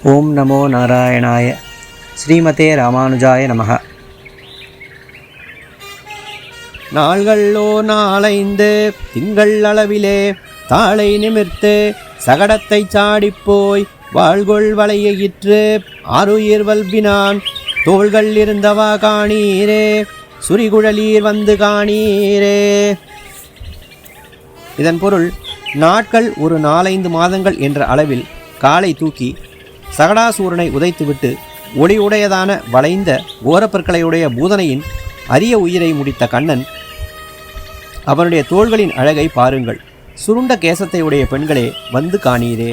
ஓம் நமோ நாராயணாய. ஸ்ரீமதே ராமானுஜாய நமஹ. நாள்களோ நாளைந்து திங்கள் அளவிலே தாளை நிமிர்த்து சகடத்தை சாடிப்போய் வாழ்கொள் வளையிற்று ஆருயிர் வல்பினான் தோள்கள் இருந்தவா காணீரே சுரிகுழலீர் வந்து காணீரே. இதன் பொருள், நாட்கள் ஒரு 4-5 மாதங்கள் என்ற அளவில் காலை தூக்கி சகடாசூரனை உதைத்துவிட்டு ஒளி உடையதான வளைந்த கோரப்பற்களையுடைய பூதனையின் அரிய உயிரை முடித்த கண்ணன், அவனுடைய தோள்களின் அழகை பாருங்கள், சுருண்ட கேசத்தை உடைய பெண்களே வந்து காணீரே.